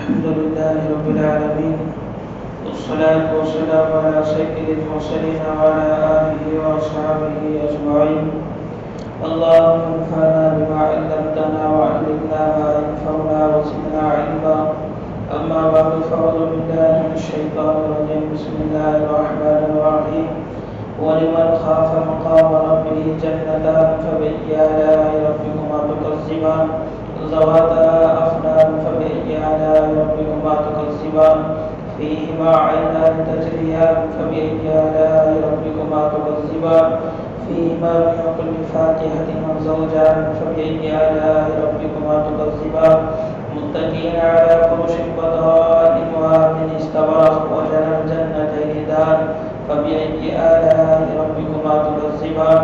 الحمد لله رب العالمين، والصلاة والسلام على سيد المرسلين وعلى آله وأصحابه أجمعين. اللهم انفعنا بما علمتنا وعلمنا ما ينفعنا وزدنا علما. أما بعد، فأعوذ بالله من الشيطان الرجيم. بسم الله الرحمن الرحيم. ولمن خاف مقام ربه جنتان فبأي آلاء ربكما تكذبان ذواتا أفنان فبأي آلاء ربكما تكذبان فيهما عينان تجريان فبأي آلاء ربكما تكذبان فيهما من كل فاكهة زوجان فبأي آلاء ربكما تكذبان متكئين على فرش بطائنها من استبرق وجنى الجنتين دان فبأي آلاء ربكما تكذبان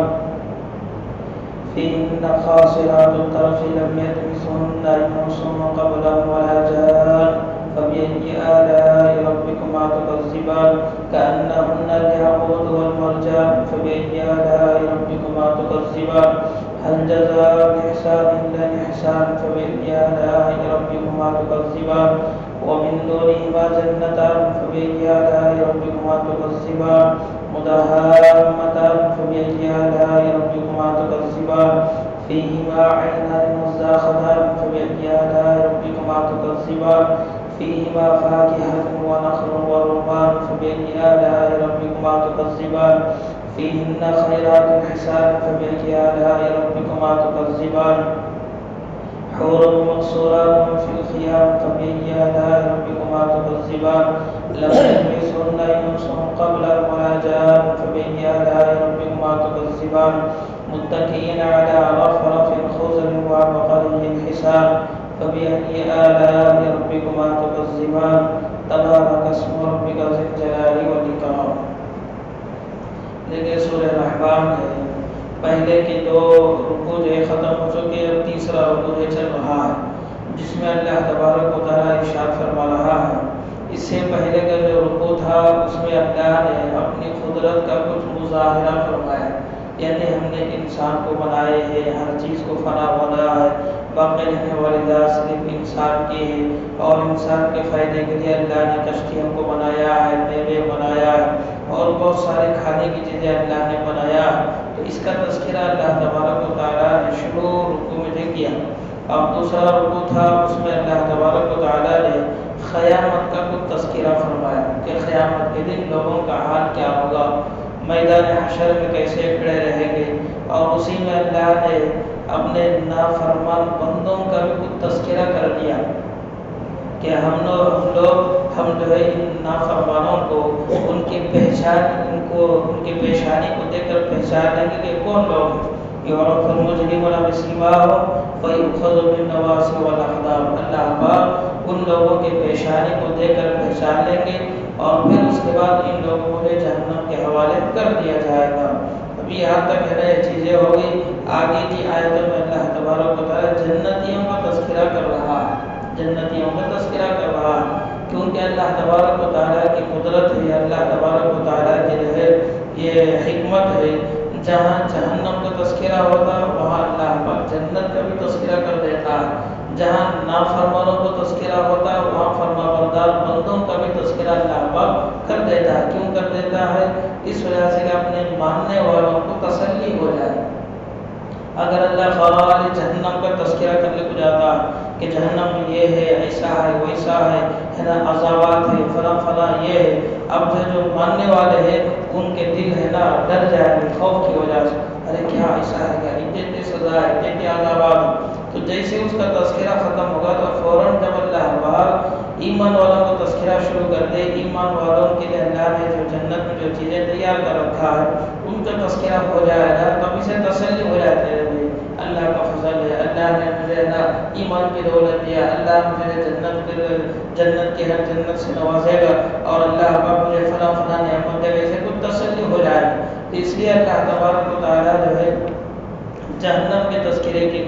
فيهن خاصرات الطرف لم يطمثهن إنس قبلهم ولا جان فبأي آلاء ربكما تكذبان كأنهن الياقوت والمرجان فبأي آلاء ربكما تكذبان هل جزاء الإحسان إلا الإحسان فبأي آلاء ربكما تكذبان ومن دونهما جنتان فبأي آلاء ربكما تكذبان مدهامتان فبأي آلاء ربكما تكذبان فيهما عينان نضاختان فبأي آلاء ربكما تكذبان فيهما فاكهة ونخل ورمان فبأي آلاء ربكما تكذبان فيهن خيرات حسان فبأي آلاء ربكما تكذبان حور مقصورات في الخيام فبأي آلاء ربكما تكذبان لم يطمثهن إنس قبلهم ولا جان فبأي آلاء ربكما تكذبان متكئين على رفرف خضر وعبقري حسان فبأي آلاء ربكما تكذبان تبارك اسم ربك ذي الجلال والإكرام. دیکھیں سورہ رحمان ہے، پہلے کے دو رکوع جو ختم ہو چکے، اب تیسرا رکوع چل رہا ہے جس میں اللہ تبارک و تعالیٰ ارشاد فرما رہا ہے. اس سے پہلے کا جو رکوع تھا اس میں اللہ نے اپنی قدرت کا کچھ مظاہرہ فرمایا، یعنی ہم نے انسان کو بنائے ہیں، ہر چیز کو فنا ہونا ہے، باقی رہنے والی ذات صرف انسان کی ہے، اور انسان کے فائدے کے لیے اللہ نے کشتیوں کو بنایا ہے، میوے بنایا ہے، اور بہت سارے کھانے کی چیزیں اللہ نے بنایا. تو اس کا تذکرہ اللہ تبارک و تعالیٰ نے شروع رکوع میں کیا. اب دوسرا رکوع تھا، اس میں اللہ تبارک و تعالیٰ نے قیامت کا کچھ تذکرہ فرمایا کہ قیامت کے دن لوگوں کا حال کیا ہوگا، میدان حشر میں کیسے کھڑے رہیں گے. اور اسی میں اللہ نے اپنے نافرمان بندوں کا بھی کچھ تذکرہ کر دیا کہ ہم جو ہے ان نافرمانوں کو ان کی پیشانی کو دیکھ کر پہچان لیں گے کہ کون لوگ ہیں. یعرف المجرمون بسیماہم فیؤخذ بالنواصی والاقدام. اللہ پاک ان لوگوں کے پیشانی کو دیکھ کر پہچان لیں گے اور پھر اس کے بعد ان لوگوں کو جہنم کے حوالے کر دیا جائے گا. ابھی یہاں تک ہے نا یہ چیزیں ہو گئی. آگے کی آیتوں میں اللہ تبارک و تعالیٰ جنتیوں کا تذکرہ کر رہا ہے، جنتیوں کا تذکرہ کر رہا ہے کیونکہ اللہ تبارک و تعالیٰ کی قدرت ہے، اللہ تبارک و تعالیٰ کی جو ہے یہ حکمت ہے. جہاں جہنم کا تذکرہ ہوتا ہے وہاں اللہ پاک جنت کا بھی تذکرہ کر دیتا ہے. جہاں نافرمانوں کو تذکرہ ہوتا ہے وہاں فرما بردار بندوں کا بھی تذکرہ اللہ پاک کر دیتا ہے. کیوں کر دیتا ہے؟ اس وجہ سے کہ اپنے ماننے والوں کو تسلی ہو جائے. اگر اللہ خالی جہنم کا تذکرہ کرنے کو جاتا کہ جہنم میں یہ ہے، ایسا ہے، ویسا ہے نا، عذابات ہے، فلاں فلاں یہ ہے، اب جو ماننے والے ہیں ان کے دل ہے نا ڈر جائے گے خوف کی وجہ سے. ارے کیا ایسا ہے، کیا اتنے سزا ہے، اتنے عذابات. تو جیسے اس کا تذکرہ ختم ہوگا تو فوراً جب اللہ پاک ایمان والوں کو تذکرہ شروع کر دے، ایمان والوں کے لیے اللہ نے جو جنت میں جو چیزیں تیار کر رکھا ہے ان کا تذکرہ ہو جائے گا تو اسے تسلی ہو جاتے ہیں. اللہ کا فضل ہے، اللہ نے مجھے نا ایمان کی دولت دیا، اللہ مجھے جنت کی ہر جنت سے نوازے گا اور اللہ پاک مجھے فلاں فلاں نعمت دے گا، اسے کچھ تسلی ہو جائے. اس لیے اللہ تبارک و تعالیٰ جو ہے جہنم کے تذکرے کے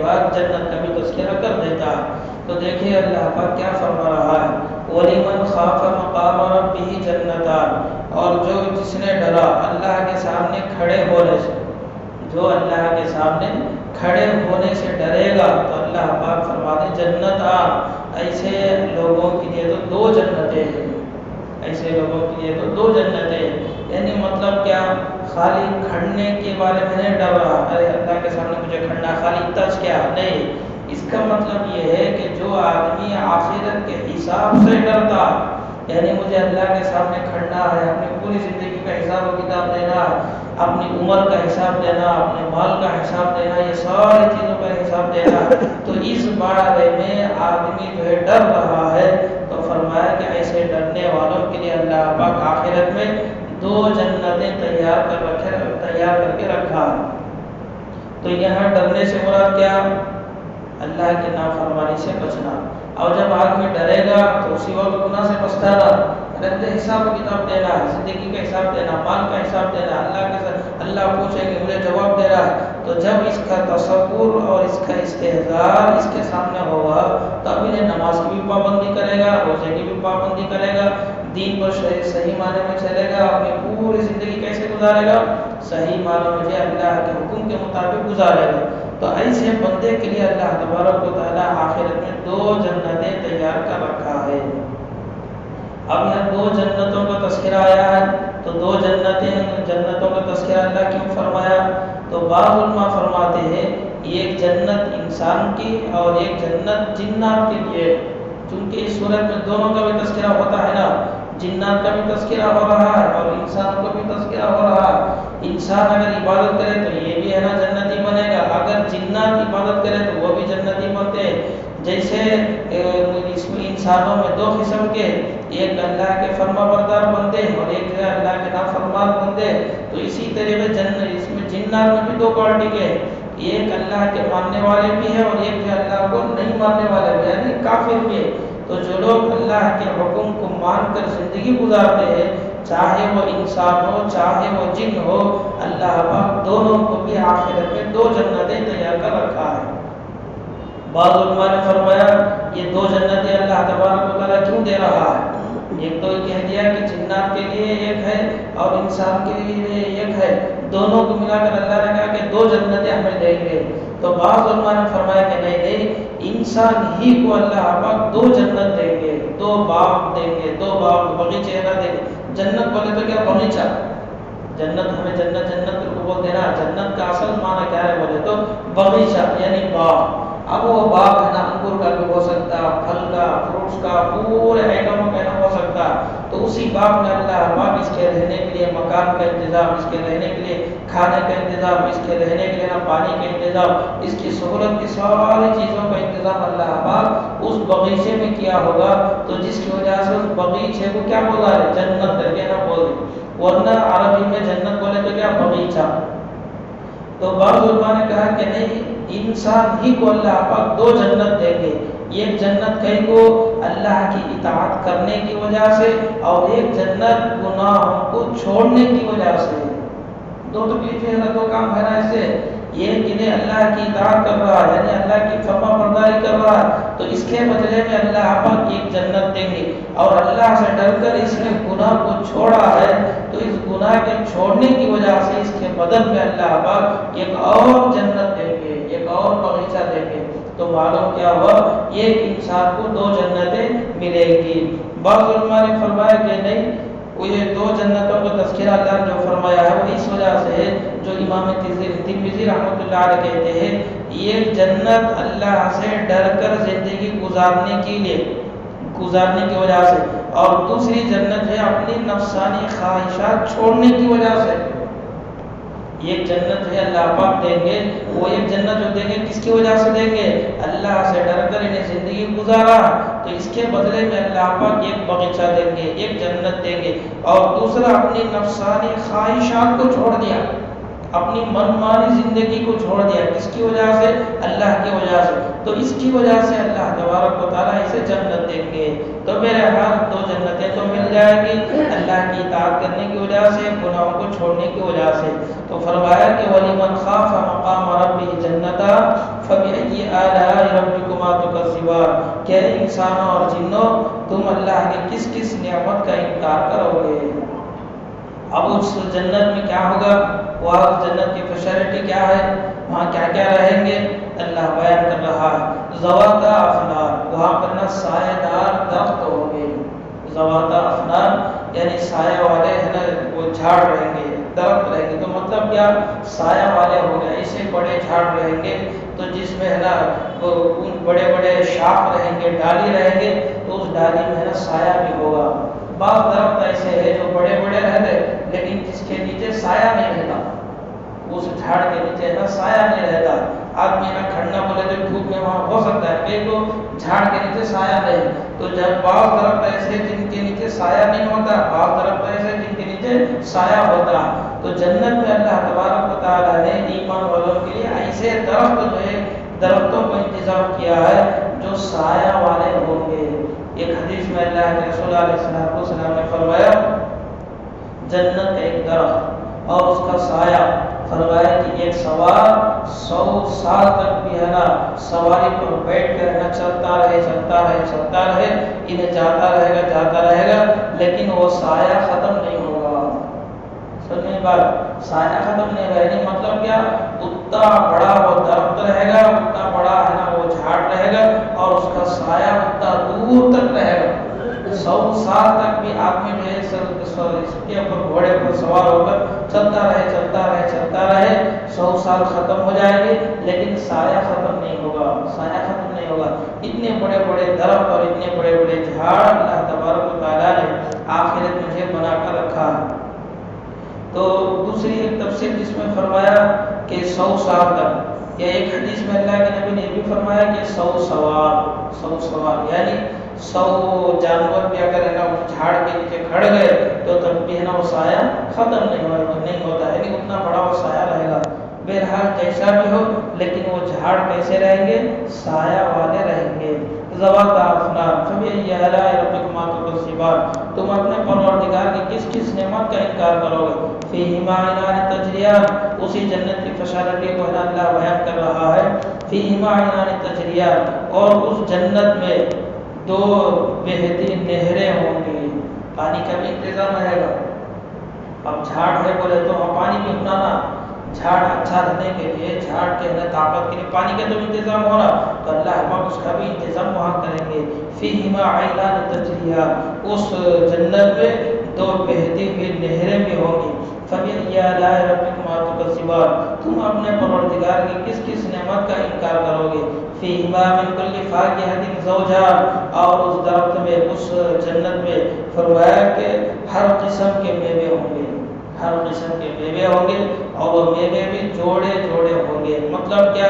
بعد جنت کا بھی تذکرہ کر دیتا ہے. تو دیکھیے اللہ پاک کیا فرما رہا ہے، وَلِمَنْ خَافَ مَقَامَ رَبِّهِ جَنَّتَانِ. اور جس نے ڈرا اللہ کے سامنے کھڑے ہونے سے، جو اللہ کے سامنے کھڑے ہونے سے ڈرے گا تو اللہ پاک فرماتے جنت ایسے لوگوں کے لیے تو دو جنتیں ہیں، ایسے لوگوں کے لیے تو دو جنتیں، یعنی مطلب کیا، خالی کھڑنے کے بارے میں نہیں ڈر رہا، ارے اللہ کے سامنے مجھے کھڑنا، خالی تج کیا نہیں، اس کا مطلب یہ ہے کہ جو آدمی آخرت کے حساب سے ڈرتا، یعنی مجھے اللہ کے سامنے کھڑنا ہے، اپنی پوری زندگی کا حساب و کتاب دینا ہے، اپنی عمر کا حساب دینا، اپنے مال کا حساب دینا، یہ ساری چیزوں کا حساب دینا، تو اس بارے میں آدمی جو ہے ڈر رہا ہے، تو فرمایا کہ ایسے ڈرنے والوں کے لیے اللہ پاک آخرت میں دو جنتیں تیار کر کے رکھا ہے۔ تو یہاں ڈرنے سے مراد کیا، اللہ کی نافرمانی سے بچنا، اور جب آدمی ڈرے گا تو اسی وقت گناہ سے بچتا گا، رد حساب و کتاب دینا ہے، زندگی کا حساب دینا، مال کا حساب دینا، اللہ پوچھے کہ مجھے جواب دے رہا ہے، تو جب اس کا تصور اور اس کا استحضار اس کے سامنے ہوگا تب انہیں نماز کی بھی پابندی کرے گا، روزے کی بھی پابندی کرے گا، دین پر صحیح معنی میں چلے گا، اپنی پوری زندگی کیسے گزارے گا، صحیح معنی میں اللہ کے حکم کے مطابق گزارے گا۔ تو ایسے بندے کے لیے اللہ تبارک و تعالیٰ آخرت میں دو جنتیں تیار کر رکھا ہے۔ اب یہاں دو جنتوں کا تذکرہ آیا ہے، تو دو جنتوں کا تذکرہ اللہ کیوں فرمایا؟ تو بعض علماء فرماتے ہیں ایک جنت انسان کی اور ایک جنت جنات کے لیے، چونکہ اس صورت میں دونوں کا بھی تذکرہ ہوتا ہے نا، جنات کا بھی تذکرہ ہو رہا ہے اور انسان کا بھی تذکرہ ہو رہا ہے۔ انسان اگر عبادت کرے تو یہ بھی ہے نا جنتی بنے گا، اگر جنات عبادت کرے تو وہ بھی جنتی بنتے ہیں۔ جیسے اس میں انسانوں میں دو قسم کے، ایک اللہ کے فرما بردار بندے اور ایک جو ہے اللہ کے نافرمان بندے، تو اسی طریقے اس میں جنات میں بھی دو پارٹی کے، ایک اللہ کے ماننے والے بھی ہیں اور ایک جو اللہ کو نہیں ماننے والے بھی، یعنی کافر بھی۔ تو جو لوگ اللہ کے حکم کو مان کر زندگی گزارتے ہیں، چاہے وہ انسان ہو چاہے وہ جن ہو، اللہ پاک دونوں کو بھی آخرت میں دو جنتیں تیار کر رکھا ہے۔ بعض علماء نے فرمایا یہ دو جنتیں اللہ تبارک و تعالیٰ کیوں دے رہا ہے؟ ایک تو کہہ دیا کہ جنات کے لیے ایک ہے اور انسان کے لیے ایک ہے، دونوں کو ملا کر اللہ نے کہا کہ دو جنتیں ہمیں دیں گے۔ تو بعض علماء نے فرمایا کہ نہیں، انسان ہی کو اللہ پاک دو جنت دیں گے، دو باغ دیں گے، دو باغ بغیچے نہ دیں گے۔ جنت بولے تو کیا بغیچہ، جنت ہمیں جنت کو بول دینا، جنت کا اصل معنی کیا ہے بولے تو بغیچہ یعنی باغ۔ اب وہ باغ ہے نا، انگور کا بھی ہو سکتا، پھل کا، فروٹس کا، پورے آئٹموں کا ہو سکتا، تو اسی باغ میں اللہ پاک اس کے رہنے کے لیے مکان کا انتظام، اس کے رہنے کے لیے کھانے کا انتظام، اس کے رہنے کے لیے پانی کا انتظام، اس کی سہولت کی ساری چیزوں کا انتظام اللہ پاک اس بغیچے میں کیا ہوگا، تو جس کی وجہ سے اس بغیچے کو کیا بولا ہے، جنت کر کے نہ بولے، ورنہ عربی میں جنت بولے تو کیا بغیچہ۔ تو بعض علماء نے کہا کہ نہیں، انسان ہی کو اللہ پاک دو جنت دیں گے، ایک جنت کہیں کو اللہ کی اطاعت کرنے کی وجہ سے اور ایک جنت گناہوں کو چھوڑنے کی وجہ سے۔ دو تکلیفیں ہیں، دو کام ہے نا ایسے، یہ کہ اللہ کی اطاعت کر رہا ہے یعنی اللہ کی فرما برداری کر رہا ہے، تو اس کے بدلے میں اللہ پاک ایک جنت دیں گے، اور اللہ سے ڈر کر اس نے گناہ کو چھوڑا ہے تو اس گناہ کے چھوڑنے کی وجہ سے اس کے بدل میں اللہ پاک ایک اور جنت دیں گے، ایک اور بغیچہ دیں گے۔ تو معلوم کیا ہوا، ایک انسان کو دو جنتیں ملے گی۔ بعض علماء نے فرمایا کہ نہیں، وہ یہ دو جنتوں کا تذکرہ اللہ نے جو فرمایا ہے وہ اس وجہ سے ہے، جو امام ترمذی رحمۃ اللہ علیہ کہتے ہیں ایک جنت اللہ سے ڈر کر زندگی گزارنے کی وجہ سے، اور دوسری جنت ہے اپنی نفسانی خواہشات چھوڑنے کی وجہ سے۔ ایک جنت ہے اللہ پاک دیں گے، وہ ایک جنت جو دیں گے کس کی وجہ سے دیں گے، اللہ سے ڈر کر انہیں زندگی گزارا تو اس کے بدلے میں اللہ پاک ایک بغیچہ دیں گے، ایک جنت دیں گے، اور دوسرا اپنی نفسانی خواہشات کو چھوڑ دیا، اپنی من مانی زندگی کو چھوڑ دیا، کس کی وجہ سے، اللہ کی وجہ سے، تو اس کی وجہ سے اللہ تبارک و تعالیٰ اسے جنت دیں گے۔ تو میرے ہاتھ دو جنتیں تو مل جائے گی، اللہ کی اطاعت کرنے کی وجہ سے، گناہوں کو چھوڑنے کی وجہ سے۔ تو فرمایا کہ وَلِمَنْ خَافَ مَقَامَ رَبِّهِ جَنَّتَانِ فَبِأَيِّ آلَاءِ رَبِّكُمَا تُكَذِّبَانِ، کہ انسانوں اور جنوں تم اللہ کی کس کس نعمت کا انکار کرو گے۔ اب اس جنت میں کیا ہوگا، وہاں جنت کی فیسلٹی کیا ہے، وہاں کیا کیا رہیں گے، اللہ بیان کر رہا ہے ذواتا افنان، وہاں پر نا سایہ دار درخت ہوں گے. ذواتا افنان یعنی سایہ والے ہے نا وہ جھاڑ رہیں گے، درخت رہیں گے. تو مطلب کیا سایہ والے ہو گئے، ایسے بڑے جھاڑ رہیں گے تو جس میں ہے نا وہ بڑے بڑے شاخ رہیں گے، ڈالی رہیں گے، تو اس ڈالی میں ہے نا سایہ بھی ہوگا. بعض درخت ایسے ہے جو بڑے بڑے رہتے لیکن جس کے نیچے سایہ نہیں رہتا، اس جھاڑ کے نیچے نا سایہ نہیں رہتا. آدمی نا کھڑنا بولے تو دھوپ میں وہاں ہو سکتا ہے لیکن تو جھاڑ کے نیچے سایہ نہیں. تو جب بعض درخت ایسے جن کے نیچے سایہ نہیں ہوتا، بعض درخت ایسے جن کے نیچے سایہ ہوتا. تو جنت میں اللہ تبارک و تعالیٰ نے ایمان والوں کے لیے ایسے درخت جو ہے درختوں کو انتظام کیا ہے جو سایہ والے ہوں گے. ایک حدیث میں اللہ کے رسول علیہ السلام نے فرمایا جنت کا ایک درخت اور اس کا سایہ، فرمایا کہ ایک سوار 100 سال تک بھی ہے نا سواری پر بیٹھ کر نا چلتا رہے، انہیں جاتا رہے گا لیکن وہ سایہ ختم نہیں ہوگا. سننے بات سایہ ختم نہیں ہوگا، یعنی مطلب کیا اتنا بڑا وہ درخت رہے گا، اتنا بڑا ہے نا وہ جھاڑ رہے گا اور اس کا سایہ اتنا دور تک رہے گا. 100 سال تک بھی آدمی جو ہے اس کے اوپر گھوڑے پر سوار ہو کر چلتا رہے 100 سال ختم ہو جائیں گے لیکن سایہ ختم نہیں ہوگا. اتنے بڑے بڑے درخت اور اتنے بڑے بڑے جھاڑ اللہ تبارک و تعالیٰ نے آخرت مجھے بنا کر رکھا. تو دوسری ایک تفسیر جس میں فرمایا کہ 100 سال تک، یا ایک حدیث میں اللہ کے نبی نے بھی فرمایا کہ 100 سوار یعنی 100 جانور بھی اگر ہے نا اس جھاڑ کے نیچے کھڑ گئے تو تب بھی ہے نا وہ سایہ ختم نہیں ہوتا ہے، لیکن اتنا بڑا وہ سایہ رہے گا. بہرحال جیسا بھی ہو لیکن وہ جھاڑ کیسے رہیں گے؟ سایہ والے رہیں گے. ذواتا افنان فبأي آلاء ربكما تكذبان، تم اپنے پروردگار کی کس نعمت کا انکار کرو گے؟ فیہما عینان تجریان، اسی جنت کی فشارتی کو اللہ بیان کر رہا ہے. فیہما عینان تجریان، اور اس جنت میں 2 بہتی نہریں ہوں گی. پانی کا بھی انتظام رہے گا. اب جھاڑ ہے بولے تو ہم پانی بھی اپنانا، جھاڑ اچھا رہنے کے لیے، جھاڑ کے اندر طاقت کے لیے پانی کا تو انتظام ہو رہا تو اللہ پاک اس کا بھی انتظام وہاں کریں گے. فیہما عینان تجریان، اس جنت میں 2 بہتی ہوئی نہریں بھی ہوں گی. فبأي آلاء ربكما تكذبان، تم اپنے پروردگار کی کس نعمت کا انکار کرو گے؟ فیہما من کل فاکہۃ زوجان، اور اس درخت میں اس جنت میں فرمایا کہ ہر قسم کے میوے ہوں گے، اور وہ میوے بھی جوڑے ہوں گے. مطلب کیا؟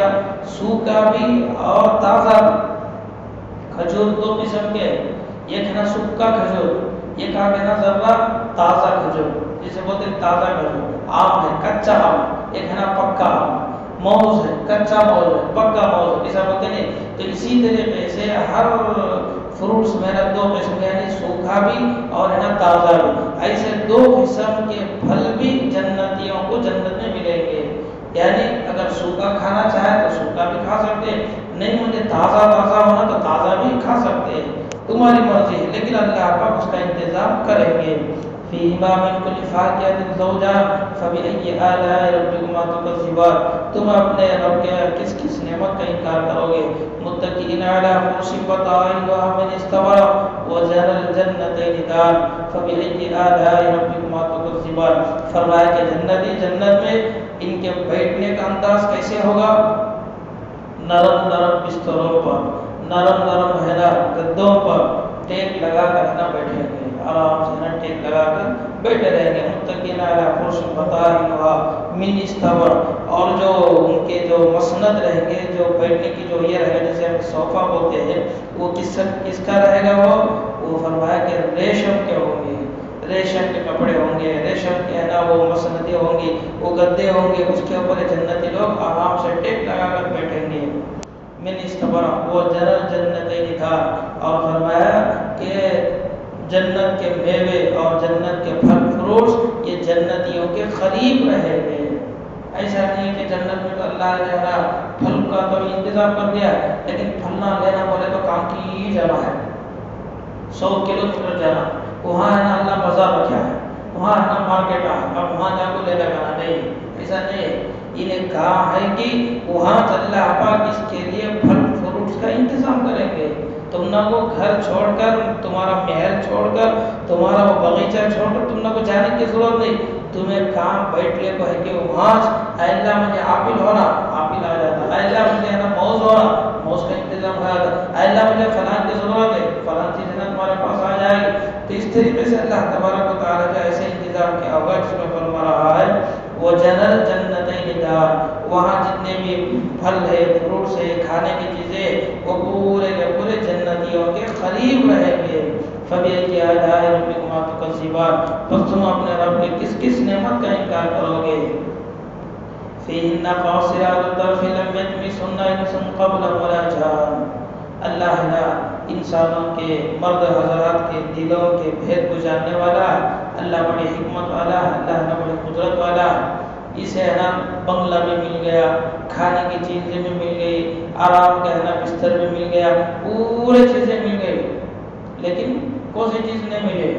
سوکھا بھی اور تازہ بھی. کھجور 2 قسم کے، ایک ہے نا سوکھا کھجور، ایک آ نا ذرا تازہ کھجور جسے بولتے ہیں تازہ کھجور. آم ہے کچا آم، ایک ہے نا پکا آم. موز ہے کچا موز ہے، پکا موز ایسا بولتے نہیں. تو اسی طریقے سے ہر فروٹس میں 2 قسم کے، یعنی سوکھا بھی اور ہے نا تازہ بھی. ایسے 2 قسم کے پھل بھی جنتیوں کو جنت میں ملیں گے. یعنی اگر سوکھا کھانا چاہے تو سوکھا بھی کھا سکتے ہیں، نہیں مجھے تازہ ہونا تو تازہ بھی کھا سکتے ہیں، تمہاری مرضی ہے، لیکن اللہ پاک اس کا انتظام کریں گے. فیہما من کل فاکہۃ زوجان فبأي آلاء ربکما تکذبان، تم اپنے رب کے کس نعمت کا انکار کرو گے؟ متکئین علی فرش بطائنها من استبرق وجنى الجنتین دان فبأي آلاء ربکما تکذبان. فرمایا کہ جنت میں ان کے بیٹھنے کا انداز کیسے ہوگا؟ نرم بستروں پر، نرم ہے نا گدوں پر ٹیک لگا کر نا بیٹھیں گے، آرام سے نا ٹیک لگا کر بیٹھے رہیں گے. متکئین علی فرش بطائنها من استبرق، اور جو ان کے جو مسند رہیں گے، جو بیٹھنے کی جو یہ رہے گا جسے ہم صوفہ بولتے ہیں، وہ کس کا رہے گا؟ وہ فرمایا کہ ریشم کے ہوں گے، ریشم کے کپڑے ہوں گے، ریشم کے ہے نا وہ مسندیں ہوں گی، وہ گدے ہوں گے، اس کے اوپر جنتی لوگ آرام سے ٹیک لگا کر بیٹھیں گے. من استبرق وجنى الجنتین دان، اور فرمایا کہ جنت کے میوے اور جنت کے پھل فروٹس یہ جنتیوں کے قریب رہیں گے. ایسا نہیں کہ جنت میں تو اللہ نے ہے پھل کا تو انتظام کر دیا، لیکن پھل نہ لینا بولے تو کام کی جگہ ہے 100 کلومیٹر جانا، وہاں ہے نا اللہ بازار رکھا ہے، وہاں ہے نا مارکیٹ ہے، اب وہاں جا کو لے جانا نہیں، ایسا نہیں. انہیں کہا ہے کہ وہاں اللہ پاک اس کے لیے پھل فروٹس کا انتظام کریں گے. تم نہ کو گھر چھوڑ کر، تمہارا محل چھوڑ کر، تمہارا وہ باغیچہ چھوڑ کر تم نہ کو جانے کی ضرورت نہیں. تمہیں کام بیٹھ لے کو ہے کہ وہاں اے اللہ مجھے عاقل ہونا، عاقل آ جاتا. اے اللہ مجھے ہے نا موز ہونا، موز کا انتظام ہو جاتا. اے اللہ مجھے فلاں کی ضرورت ہے، فلاں چیز ہے نا تمہارے پاس آ جائے گی. تو اس طریقے سے اللہ تبارک و تعالیٰ کا ایسے انتظام کیا ہوگا جس میں فرما رہا ہے وہ جنتین دار، وہاں جتنے بھی پھل ہے، فروٹس ہے، کھانے کی چیزیں، وہ پورے کے پورے جنتیوں کے قریب رہیں گے. فبأي آلاء ربكما تكذبان، پس تم اپنے رب کی کس کس نعمت کا انکار کرو گے. فيهن قاصرات الطرف لم يطمثهن انس قبلهم ولا جان. اللہ ہے انسانوں کے، مرد حضرات کے دلوں کے بھید کو جاننے والا. اللہ بڑی حکمت والا، اللہ نے بڑی قدرت والا. اسے ہے نا بنگلہ بھی مل گیا، کھانے کی چیزیں بھی مل گئی، آرام کا ہے نا بستر بھی مل گیا، پورے چیزیں مل گئی. لیکن کون سی چیز نہیں ملے؟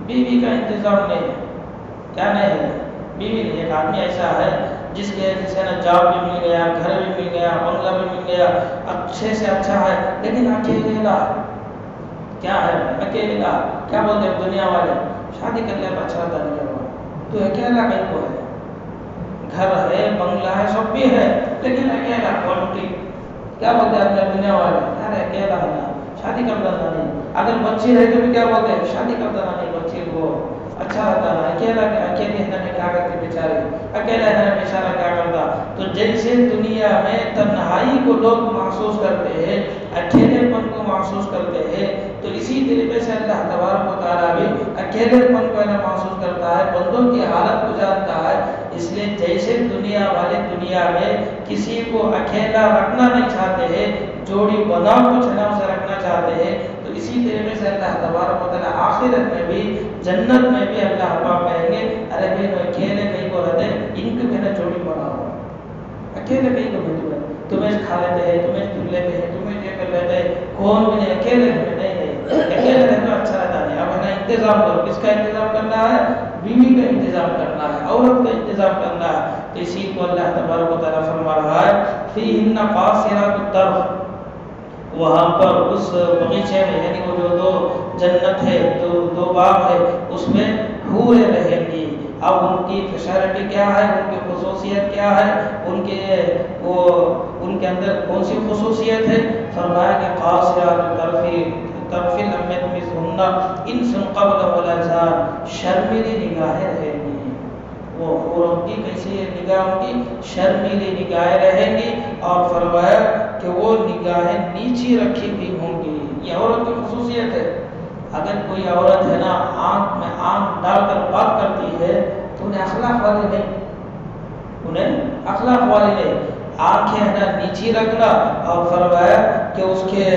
بیوی کا انتظام نہیں ہے. کیا نہیں ہے؟ بیوی نہیں. ایک آدمی ایسا ہے جسے نا جاب بھی مل گیا، گھر بھی مل گیا، بنگلہ بھی مل گیا، اچھے سے اچھا ہے، لیکن اکیلا. کیا ہے؟ اکیلا. کیا بولتے ہیں دنیا والے؟ شادی کر لیا تو اچھا ہوتا نہیں کروا، تو اکیلا کہیں کو ہے. گھر ہے، بنگلہ ہے، سب بھی ہے، لیکن اکیلا. کیا بولتے ہیں اپنے دنیا والے؟ یار اکیلا ہے نا، شادی کر دینا نہیں. اگر بچی رہے تو بھی کیا بولتے ہیں؟ شادی کر دینا نہیں، بچی کو اچھا رہتا نا. اکیلا اکیلے ہے نا، کیا کرتے بیچارے، اکیلا ہے نا بیچارہ کیا کرتا. تو جیسے دنیا میں تنہائی کو لوگ محسوس کرتے ہیں، اکیلے پن کو محسوس کرتے ہیں، تو اسی طریقے سے اللہ تبارک و تعالیٰ بھی اکیلے پن کو محسوس کرتا ہے، بندوں کی حالت کو جانتا ہے. اس لیے جیسے دنیا والے دنیا میں کسی کو اکیلا رکھنا نہیں چاہتے ہیں، جوڑی بنا کچھ نہ اسے رکھنا چاہتے ہیں، تو اسی طریقے سے اللہ تبارک و تعالیٰ آخرت میں بھی، جنت میں بھی اللہ پاک کہیں گے ارے بھائی اکیلے کہیں کو رہتے، ان کو میرا جوڑی بناؤ. اکیلے کہیں کو بھی تمہیں کھا لیتے ہیں، تمہیں دھل لیتے ہیں، تمہیں یہ کر لیتے ہیں، کون بھی نہیں. اکیلے رہتے نہیں، اکیلے رہنا اچھا رہتا نہیں. اب ہے نا انتظام کرو. کس کا انتظام کرنا ہے؟ بیوی کا انتظام کرنا ہے، عورت کا انتظام کرنا ہے. تو اسی کو اللہ تبارک و تعالیٰ فرما رہا ہے فیہن قاصرات الطرف. وہاں پر اس بغیچے میں، یعنی وہ جو دو جنت ہے، دو باغ ہے، اس میں حوریں رہیں گی. اب ان کی فیسلٹی کیا ہے، ان کی خصوصیت کیا ہے، ان کے اندر کون سی خصوصیت ہے؟ فرمایا کہ قاصرات الطرف لم یطمثهن انس قبلهم ولا جان. شرمیلی نگاہیں رہیں گی. وہ عورت کی کیسی نگاہ، ان کی شرمیلی نگاہیں رہیں گی. اور فرمایا کہ وہ نگاہیں نیچی رکھی ہوئی ہوں گی. یہ عورت کی خصوصیت ہے. اگر کوئی عورت ہے نا آنکھ میں آنکھ ڈال کر بات کرتی ہے تو انہیں اخلاق والی نہیں، انہیں اخلاق والی نہیں. آنکھیں ہے نا نیچی رکھنا، اور فرمایا کہ اس کے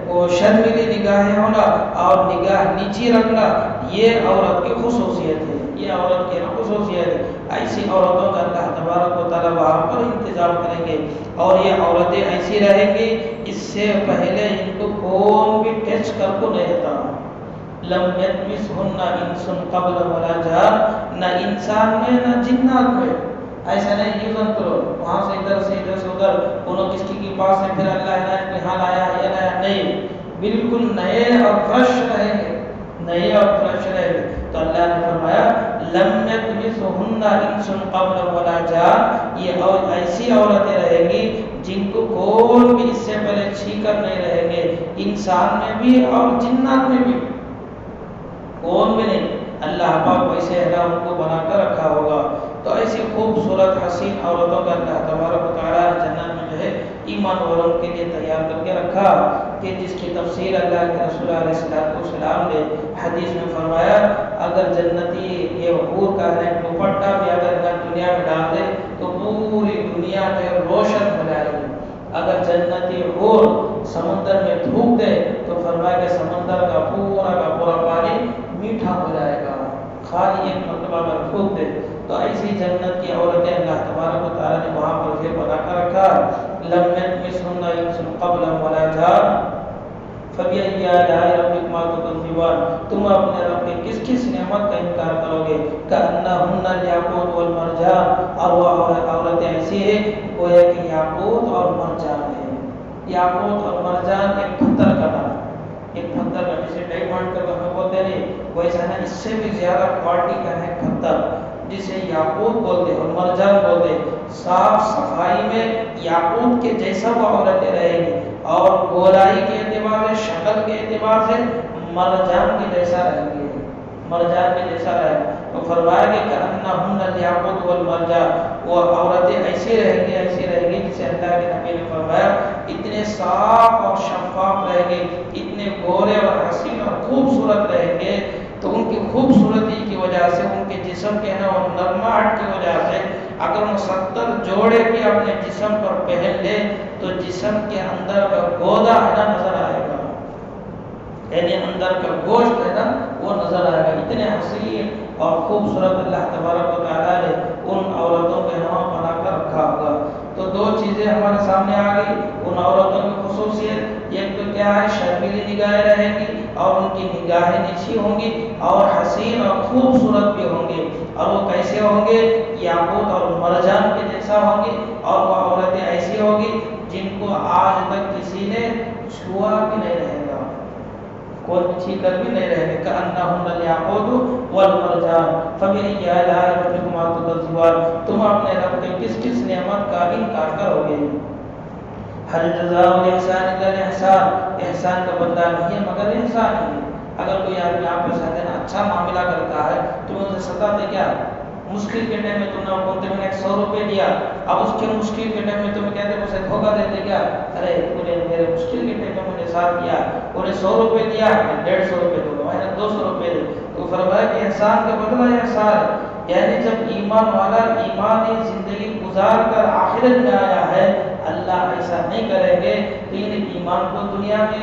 وہ شرمیلی نگاہیں ہونا اور نگاہ نیچی رکھنا، یہ عورت کی خصوصیت ہے. یہ عورت کی خصوصیت ہے. ایسی عورتوں کا اللہ تبارک و تعالیٰ وہاں پر انتظام کریں گے. اور یہ عورتیں ایسی رہیں گی اس سے پہلے ان کو کون بھی ٹچ کر کو نہیں تھا. لم یطمثهن انس قبل ولا جان. نہ انسان میں نہ جنات میں. ایسا نہیں یوزن کرو وہاں سے ادھر سے ادھر، انہوں کس کی پاس سے پھر اللہ نے یہاں لایا یہ لایا، نہیں. بالکل نئے اور فریش رہیں گے، نئے اور فریش رہیں گے. تو اللہ نے فرمایا لم یطمثهن انس قبل ولا جان. یہ اور ایسی عورتیں رہیں گی جن کو کون بھی اس سے پہلے چھی کر نہیں رہیں گے. انسان میں بھی اور جنات میں بھی کون بھی نہیں. اللہ پاک ویسے ہے ان کو بنا کر رکھا ہوگا. تو ایسی خوبصورت حسین عورتوں کا اللہ تبارک و تعالیٰ جنت میں جو ہے ایمان والوں کے لیے تیار کر کے رکھا، کہ جس کی تفسیر اللہ کے رسول علیہ السلام نے حدیث میں فرمایا اگر جنتی یہ حور کا دوپٹہ بھی اگر دنیا میں ڈال دے تو پوری دنیا جو ہے روشن ہو جائے گی. اگر جنتی حور سمندر میں تھوک دے تو فرمایا کہ سمندر کا پورا پانی میٹھا ہو جائے گا. خالی ایک مرتبہ اگر تھوک دے تو ایسی جنت کی عورتیں اللہ تبارک و تعالیٰ نے وہاں پر پھر بنا کر رکھا. لم یطمثهن انس قبلهم ولا جان. فبأي آلاء ربكما تكذبان. تم اپنے رب کی کس کس نعمت کا انکار کرو گے؟ كأنهن الياقوت والمرجان. اور وہ ایسی ہے گویا کہ یاقوت اور مرجان ہے. یاقوت اور مرجان ایک پتھر کا نام، ایک پتھر کا، جسے ڈائمنڈ کا ہم بولتے ہیں ویسا نا، اس سے بھی زیادہ کوالٹی کا ہے پتھر جسے یاقوت بولتے اور مرجان بولتے. صاف صفائی میں یاقوت کے جیسا وہ عورتیں رہیں گی، اور گورائی کے اعتبار سے، شکل کے اعتبار سے مرجان کے جیسا رہیں گے، مرجان کے جیسا رہے. تو فرمایا کہ کأنہن الیاقوت والمرجان، وہ عورتیں ایسی رہیں گی، ایسی رہیں گی جسے اللہ کے نبی نے فرمایا اتنے صاف اور شفاف رہیں گے، اتنے گورے اور حسین اور خوبصورت رہیں گے. تو ان کی خوبصورتی کی وجہ سے، ان کے جسم کے نا اور نرماہٹ کی وجہ سے، اگر وہ 70 جوڑے بھی اپنے جسم پر پہن لے تو جسم کے اندر کا گودا ہے نا نظر آئے گا، یعنی اندر کا گوشت ہے نا وہ نظر آئے گا. اتنے حسین اور خوبصورت اللہ تبارک و تعالیٰ نے ان عورتوں کے نام بنا کر رکھا ہوگا. تو دو چیزیں ہمارے سامنے آ گئی ان عورتوں کی خصوصیت. ایک تو کیا ہے، شرمیلی نگاہیں رہیں گی اور ان کی نگاہیں نیچی ہوں گی، اور حسین اور خوبصورت بھی ہوں گے. اور وہ کیسے ہوں گے؟ یاقوت اور مرجان کے جیسا ہوں گے. اور وہ عورتیں ایسی ہوں گی جن کو آج تک کسی نے چھوا بھی نہیں رہے گا، کوئی چھی کر بھی نہیں رہے گا. کأنہن الیاقوت والمرجان فبأي آلاء ربکما تکذبان، تم اپنے رب کے کس کس نعمت کا انکار کرو گے. هل جزاء الاحسان الا الاحسان، احسان کا بدلہ نہیں ہے مگر احسان ہی ہے. اگر کوئی آدمی آپ کے ساتھ اچھا معاملہ کرتا ہے تو اسے ستاتے کیا؟ مشکل کے ٹائم میں تم نے بولتے میں نے 100 روپے دیا، اب اس کے مشکل کے ٹائم میں تمہیں کہتے اسے دھوکہ دیتے کیا؟ ارے انہیں میرے مشکل کے ٹائم میں مجھے ساتھ دیا، انہیں 100 روپے دیا، میں 150 روپے دوں گا، میں نے 200 روپے دے. تو فرمایا کہ احسان کا بدلہ احسان ہے. یعنی جب ایمان والا ایمانی زندگی گزار کر آخرت میں آیا ہے، اللہ ایسا نہیں کریں گے کہ ان ایمان کو دنیا میں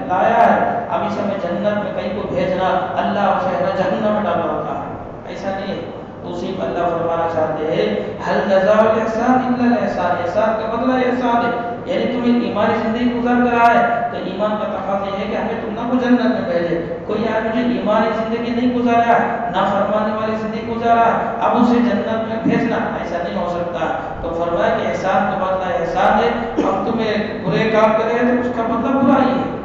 لایا ہے اب اسے ہمیں جنت میں کہیں کو بھیجنا، اللہ اسے جہنم میں ڈالا ہوتا ہے، ایسا نہیں ہے. اسی پر اللہ فرمانا چاہتے ہیں هل جزاء الاحسان الا الاحسان، احسان کا بدلہ احسان ہے. یعنی تمہیں ایمانی زندگی گزار کر آئے تو ایمان کا تقاضا یہ ہے کہ ہمیں تم نہ کو جنت میں بھیجے. کوئی آج مجھے ایمانی زندگی نہیں گزارا، نہ فرمانے والی زندگی گزارا، اب اسے جنت میں بھیجنا ایسا نہیں ہو سکتا. تو فرمایا کہ احسان کا بدلہ احسان ہے. ہم تمہیں برے کام کرے تو اس کا بدلہ برا ہی ہے،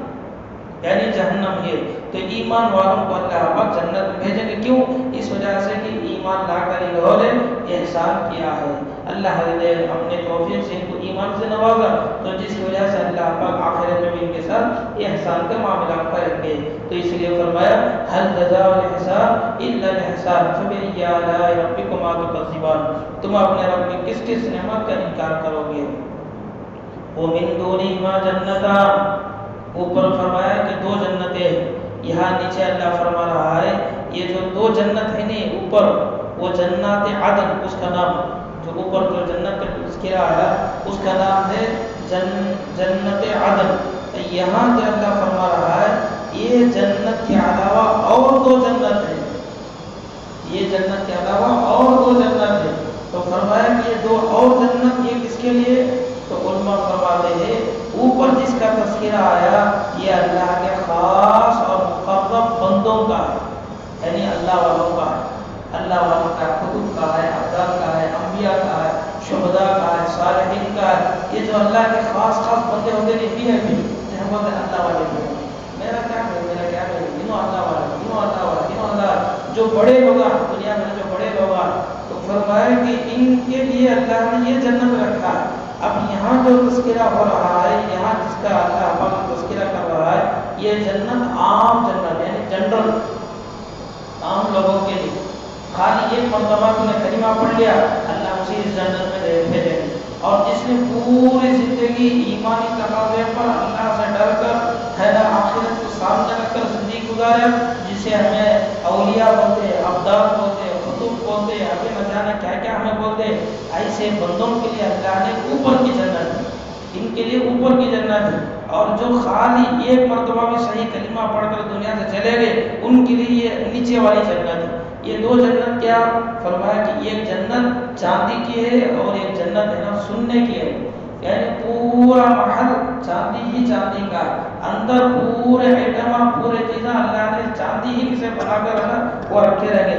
یعنی جہنم ہے. تو ایمان والوں کو اللہ پاک جنت میں بھیجیں گے. کیوں؟ اس وجہ سے کہ ایمان لا کر انہوں نے احسان کیا ہے. اللہ نے اپنے توفیق سے ان کو ایمان سے نوازا، تو جس کی وجہ سے اللہ پاک آخرت میں بھی ان کے ساتھ احسان کا معاملہ کریں گے. تو اس لیے فرمایا هل جزاء الاحسان الا الاحسان فبأي آلاء ربکما تکذبان، تم اپنے رب کی کس کس نعمت کا انکار کرو گے. ومن دونہما جنتان، اوپر فرمایا کہ 2 جنتیں، یہاں نیچے اللہ فرما رہا ہے یہ جو 2 جنت ہیں نہیں اوپر، وہ جنات عدن، اس کا نام جو اوپر جو جنت کا تذکرہ ہے اس کا نام ہے جنت عدن. یہاں جو اللہ فرما رہا ہے یہ جنت کے علاوہ اور 2 جنت ہیں، یہ جنت کے علاوہ اور 2 جنت ہیں. تو فرمایا کہ یہ 2 اور جنت یہ کس کے لیے؟ تو علماء فرماتے ہیں اوپر جس کا تذکرہ آیا یہ اللہ کے خاص اور مقرب بندوں کا ہے، یعنی اللہ والوں کا ہے، اللہ والوں کا، خطب کا ہے، ابدال کا ہے، انبیاء کا ہے، شہداء کا ہے، صالحین کا ہے. یہ جو اللہ کے خاص بندے ہوتے ہیں بھی ہے بھی ہم بولتے ہیں اللہ والے بھی. میرا کیا ہے انہوں اللہ والے، انہوں اللہ والے، انہوں اللہ، جو بڑے لوگ دنیا میں جو بڑے لوگ، تو فرمایا کہ ان کے لیے اللہ نے یہ جنت رکھا ہے. اب یہاں جو تذکرہ ہو رہا ہے، یہاں جس کا اللہ پاک تذکرہ کر رہا ہے یہ جنت عام جنت، یعنی جنرل، عام لوگوں کے لیے. خالی ایک مرتبہ تو نے کلمہ پڑھ لیا اللہ اسی اس جنت میں بھیجے. اور جس نے پوری زندگی ایمانی تقاضے پر اللہ سے ڈر کر ہے نا آخرت کو سامنے رکھ کر زندگی گزارے، جسے ہمیں اولیاء بولتے، ابدال بولتے، خطب بولتے، ابھی نہ جانے کیا کیا ہمیں بولتے، ایسے بندوں کے لیے اللہ نے اوپر کی جنت ہے، ان کے لیے اوپر کی جنت ہے. اور جو خالی ایک مرتبہ بھی صحیح کلمہ پڑھ کر دنیا سے چلے گئے ان کے لیے یہ نیچے والی جنت ہے. یہ 2 جنت کیا فرمایا کہ ایک جنت چاندی کی ہے اور ایک جنت ہے نا سننے کی ہے، یعنی پورا محل چاندی ہی چاندی کا، اندر پورے آئٹم پورے چیزیں اللہ نے چاندی ہی سے بنا کر وہ رکھے رہیں گے.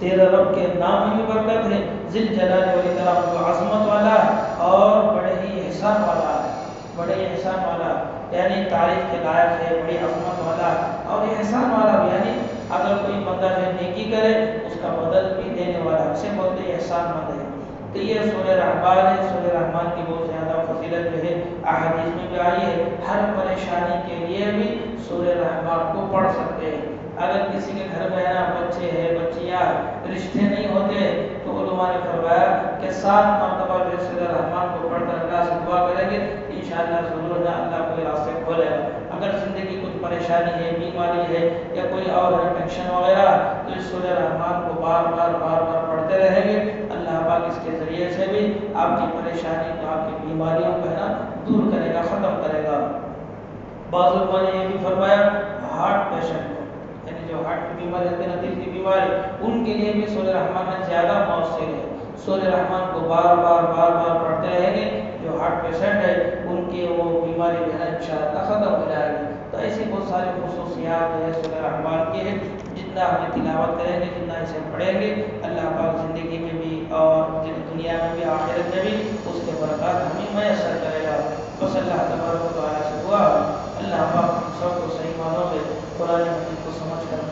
تیرا رب کے نام میں بھی برکت ہے، ذل جلال والاکرام، جو عظمت والا ہے اور بڑے ہی احسان والا ہے، بڑے احسان والا، یعنی تعریف کے لائق ہے، بڑی عظمت والا اور احسان والا بھی، یعنی اگر کوئی بندہ جو نیکی کرے اس کا بدل بھی دینے والا، اسے بولتے احسان مند ہے۔ تو یہ سورہ رحمان ہے، سورہ رحمان کی بہت زیادہ فضیلت جو ہے احادیث میں بھی آئی ہے۔ ہر پریشانی کے لیے بھی سورہ رحمان کو پڑھ سکتے ہیں۔ اگر کسی کے گھر میں نا بچے ہیں، بچیاں، رشتے نہیں ہوتے تو علماء نے فرمایا کہ 7 مرتبہ جو سورہ رحمان کو پڑھ کر اللہ سے دعا کریں گے، انشاءاللہ ضرور نہ اللہ کوئی راستے کھولے گا۔ اگر زندگی کچھ پریشانی ہے، بیماری ہے یا کوئی اور ٹینشن وغیرہ، تو اس سورہ رحمان کو بار بار پڑھتے رہیں گے، اللہ پاک اس کے ذریعے سے بھی آپ کی پریشانی کو، آپ کی بیماریوں کو ہے نا دور کرے گا، ختم کرے گا۔ بعض لوگوں نے یہ بھی فرمایا ہارٹ پیشنٹ کو، یعنی جو ہارٹ کی بیماری ہوتی ہے نا، دل کی بیماری، ان کے لیے بھی سورہ رحمان زیادہ مؤثر ہے۔ سورہ رحمان کو بار بار پڑھتے رہیں گے، جو ہارٹ پیشنٹ ہے ان کی وہ بیماری جو ہے انشاءاللہ ختم ہو جائے گی۔ تو ایسی بہت ساری خصوصیات جو ہے سورہ رحمان کی ہے، جتنا ہمیں تلاوت کریں گے، جتنا اسے پڑھیں گے، اللہ پاک زندگی میں بھی اور دنیا میں بھی آخرت میں بھی اس کے برکات ہمیں میسر کرے گا۔ بس اللہ تبارک و تعالیٰ سے دعا، اللہ پاک ہم سب کو صحیح معنوں میں قرآن مجید کو سمجھ کر